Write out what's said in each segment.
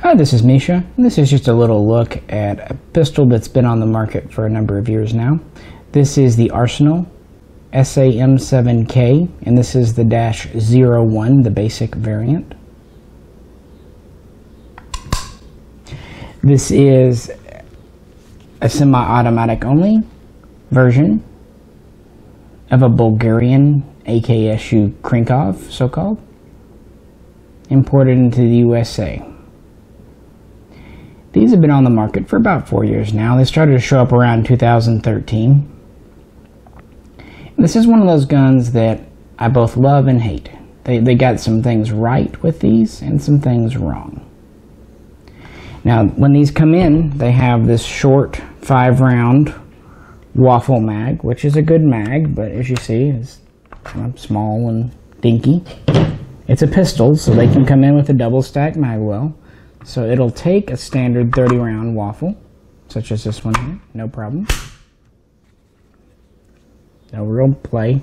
Hi, this is Misha, and this is just a little look at a pistol that's been on the market for a number of years now. This is the Arsenal SAM7K, and this is the -01, the basic variant. This is a semi-automatic only version of a Bulgarian AKSU Krink, so-called, imported into the USA. These have been on the market for about 4 years now. They started to show up around 2013. This is one of those guns that I both love and hate. They got some things right with these and some things wrong. Now, when these come in, they have this short 5-round waffle mag, which is a good mag, but as you see, it's kind of small and dinky. It's a pistol, so they can come in with a double stack mag well. So it'll take a standard 30-round waffle, such as this one here, no problem. No real play.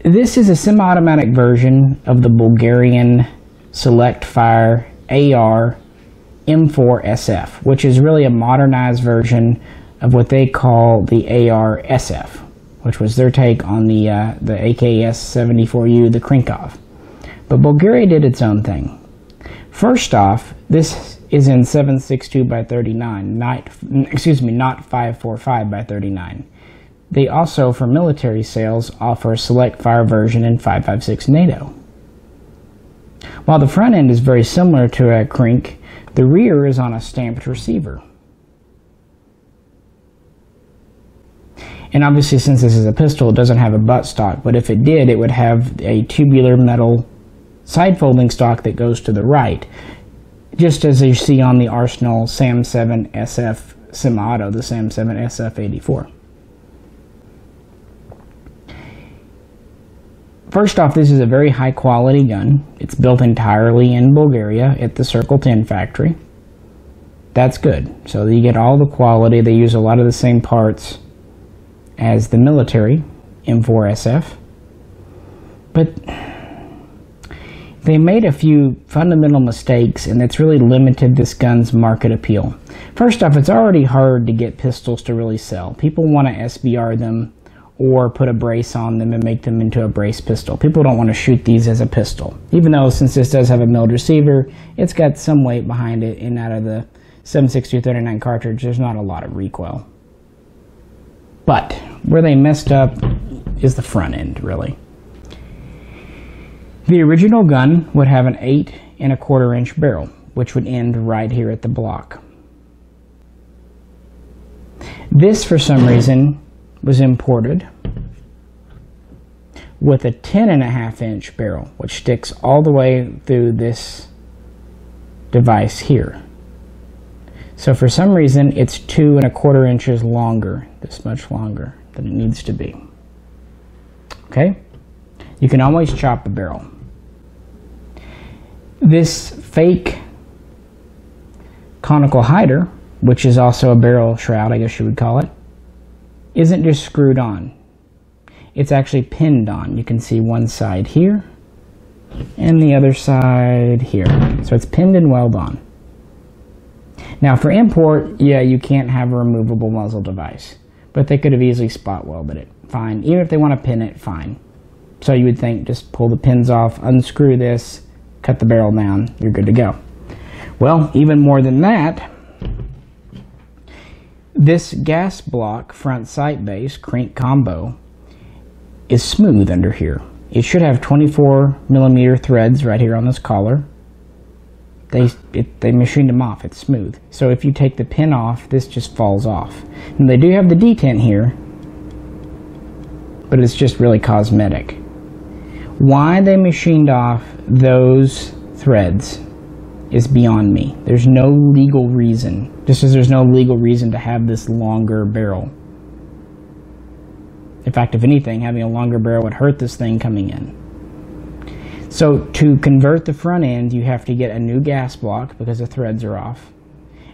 This is a semi-automatic version of the Bulgarian Select Fire AR M4 SF, which is really a modernized version of what they call the AR SF, which was their take on the AKS-74U, the Krinkov. But Bulgaria did its own thing. First off, this is in 7.62 by 39, not 5.45 by 39. They also, for military sales, offer a select fire version in 5.56 NATO. While the front end is very similar to a Krink, the rear is on a stamped receiver. And obviously, since this is a pistol, it doesn't have a buttstock, but if it did, it would have a tubular metal side folding stock that goes to the right, just as you see on the Arsenal SAM7 SF semi-auto, the SAM7 SF84. First off, this is a very high quality gun. It's built entirely in Bulgaria at the Circle 10 factory. That's good. So you get all the quality. They use a lot of the same parts as the military M4 SF. But they made a few fundamental mistakes, and that's really limited this gun's market appeal. First off, it's already hard to get pistols to really sell. People want to SBR them or put a brace on them and make them into a brace pistol. People don't want to shoot these as a pistol. Even though, since this does have a milled receiver, it's got some weight behind it, and out of the 7.62 39 cartridge, there's not a lot of recoil. But where they messed up is the front end, really. The original gun would have an 8 1/4 inch barrel, which would end right here at the block. This, for some reason, was imported with a 10 1/2 inch barrel, which sticks all the way through this device here. So for some reason, it's 2 1/4 inches longer, this much longer than it needs to be. Okay? You can always chop the barrel. This fake conical hider, which is also a barrel shroud, I guess you would call it, isn't just screwed on. It's actually pinned on. You can see one side here and the other side here. So it's pinned and welded on. Now for import, yeah, you can't have a removable muzzle device, but they could have easily spot welded it. Fine. Even if they want to pin it, fine. So you would think, just pull the pins off, unscrew this, cut the barrel down, you're good to go. Well, even more than that, this gas block front sight base Krink combo is smooth under here. It should have 24mm threads right here on this collar. They machined them off. It's smooth. So if you take the pin off, this just falls off. And they do have the detent here, but it's just really cosmetic. Why they machined off those threads is beyond me. There's no legal reason, just as there's no legal reason to have this longer barrel. In fact, if anything, having a longer barrel would hurt this thing coming in. So to convert the front end, you have to get a new gas block because the threads are off,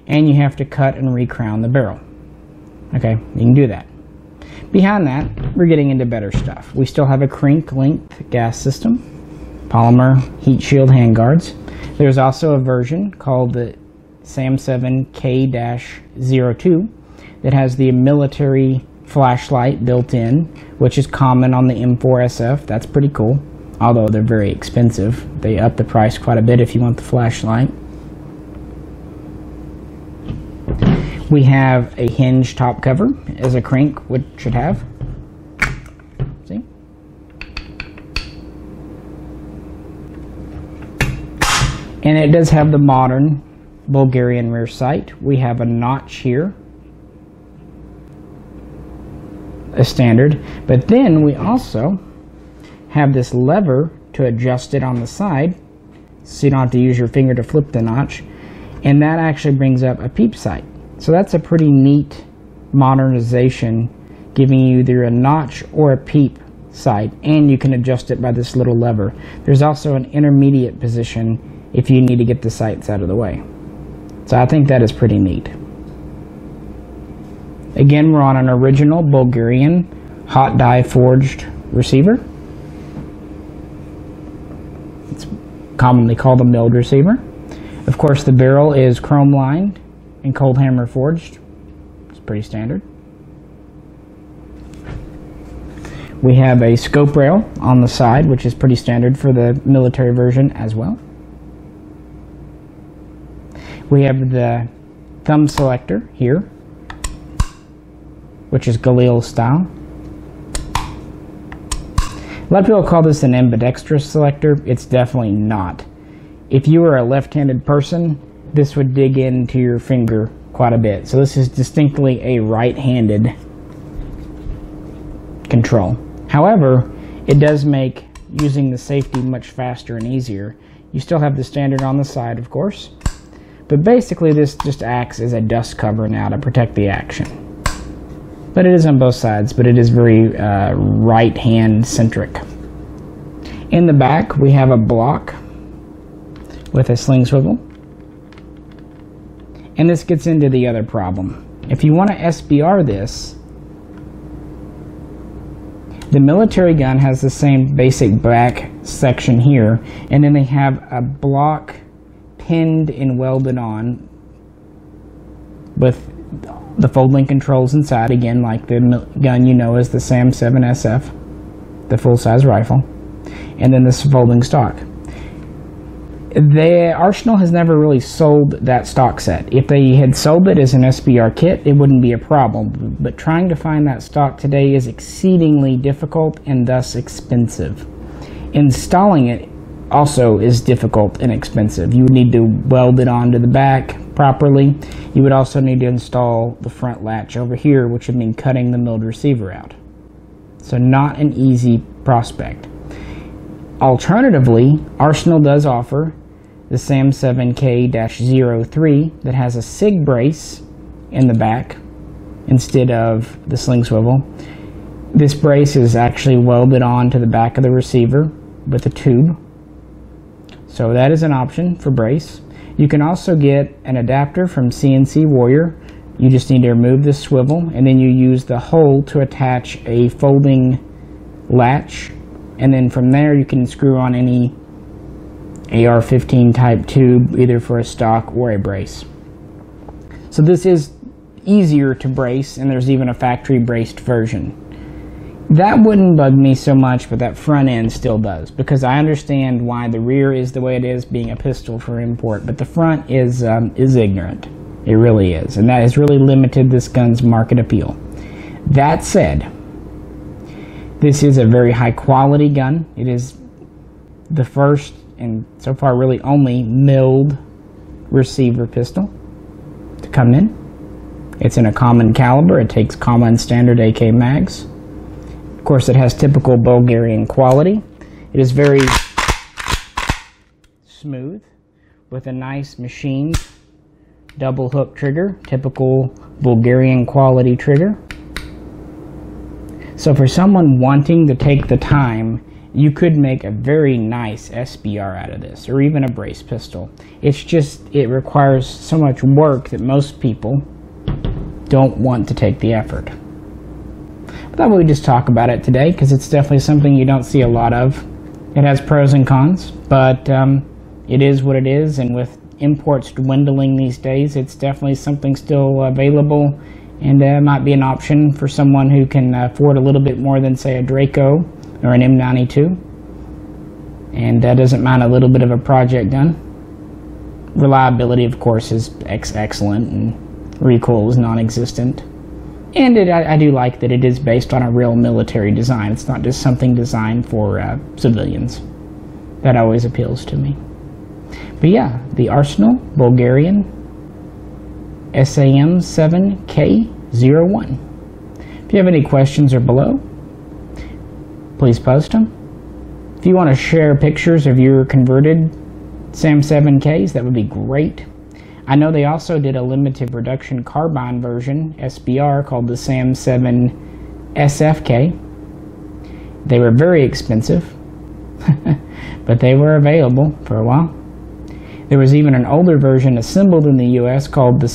and you have to cut and recrown the barrel. Okay, you can do that. Behind that, we're getting into better stuff. We still have a Krink length gas system. polymer heat shield handguards. There's also a version called the SAM7K-02 that has the military flashlight built in, which is common on the M4SF. That's pretty cool, although they're very expensive. They up the price quite a bit if you want the flashlight. We have a hinge top cover, as a Krink should have. See? And it does have the modern Bulgarian rear sight. We have a notch here, a standard, but then we also have this lever to adjust it on the side, so you don't have to use your finger to flip the notch, and that actually brings up a peep sight. So that's a pretty neat modernization, giving you either a notch or a peep sight, and you can adjust it by this little lever. There's also an intermediate position if you need to get the sights out of the way. So I think that is pretty neat. Again, we're on an original Bulgarian hot die forged receiver. It's commonly called a milled receiver. Of course, the barrel is chrome lined and cold hammer forged. It's pretty standard. We have a scope rail on the side, which is pretty standard for the military version as well. We have the thumb selector here, which is Galil style. A lot of people call this an ambidextrous selector. It's definitely not. If you were a left-handed person, this would dig into your finger quite a bit. So this is distinctly a right-handed control. However, it does make using the safety much faster and easier. You still have the standard on the side, of course, but basically this just acts as a dust cover now to protect the action. But it is on both sides, but it is very right-hand centric. In the back, we have a block with a sling swivel. And this gets into the other problem. If you want to SBR this, the military gun has the same basic back section here, and then they have a block pinned and welded on with the folding controls inside, again like the gun you know as the SAM7SF, the full-size rifle, and then this folding stock. The Arsenal has never really sold that stock set. If they had sold it as an SBR kit, it wouldn't be a problem, but trying to find that stock today is exceedingly difficult and thus expensive. Installing it also is difficult and expensive. You would need to weld it onto the back properly. You would also need to install the front latch over here, which would mean cutting the milled receiver out. So not an easy prospect. Alternatively, Arsenal does offer the SAM7K-03 that has a Sig Brace in the back instead of the sling swivel. This brace is actually welded onto the back of the receiver with a tube. So that is an option for brace. You can also get an adapter from CNC Warrior. You just need to remove this swivel, and then you use the hole to attach a folding latch, and then from there you can screw on any AR-15 type tube, either for a stock or a brace. So this is easier to brace, and there's even a factory braced version. That wouldn't bug me so much, but that front end still does, because I understand why the rear is the way it is, being a pistol for import, but the front is ignorant. It really is, and that has really limited this gun's market appeal. That said, this is a very high quality gun. It is the first and so far really only milled receiver pistol to come in. It's in a common caliber. It takes common standard AK mags. Of course, it has typical Bulgarian quality. It is very smooth with a nice machined double hook trigger, typical Bulgarian quality trigger. So for someone wanting to take the time, you could make a very nice SBR out of this, or even a brace pistol. It's just, it requires so much work that most people don't want to take the effort. I thought we would just talk about it today, because it's definitely something you don't see a lot of It has pros and cons, but it is what it is, and with imports dwindling these days, it's definitely something still available, and might be an option for someone who can afford a little bit more than, say, a Draco or an M92, and doesn't mind a little bit of a project done. Reliability, of course, is excellent, and recoil is non-existent. And I do like that it is based on a real military design. It's not just something designed for civilians. That always appeals to me. But yeah, the Arsenal Bulgarian SAM7K01. If you have any questions or below, please post them. If you want to share pictures of your converted SAM7Ks, that would be great. I know they also did a limited production carbine version, SBR, called the SAM7SFK. They were very expensive, but they were available for a while. There was even an older version assembled in the US called the the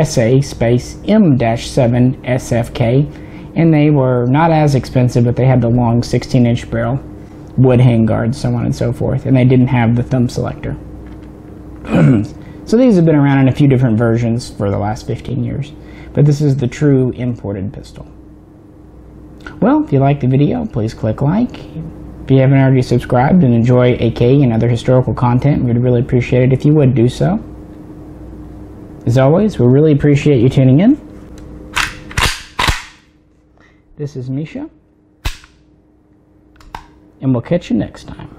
SA-M-7SFK, and they were not as expensive, but they had the long 16-inch barrel, wood handguards, so on and so forth, and they didn't have the thumb selector. So these have been around in a few different versions for the last 15 years, but this is the true imported pistol. Well, if you liked the video, please click like. If you haven't already subscribed and enjoy AK and other historical content, we'd really appreciate it if you would do so. As always, we really appreciate you tuning in. This is Misha, and we'll catch you next time.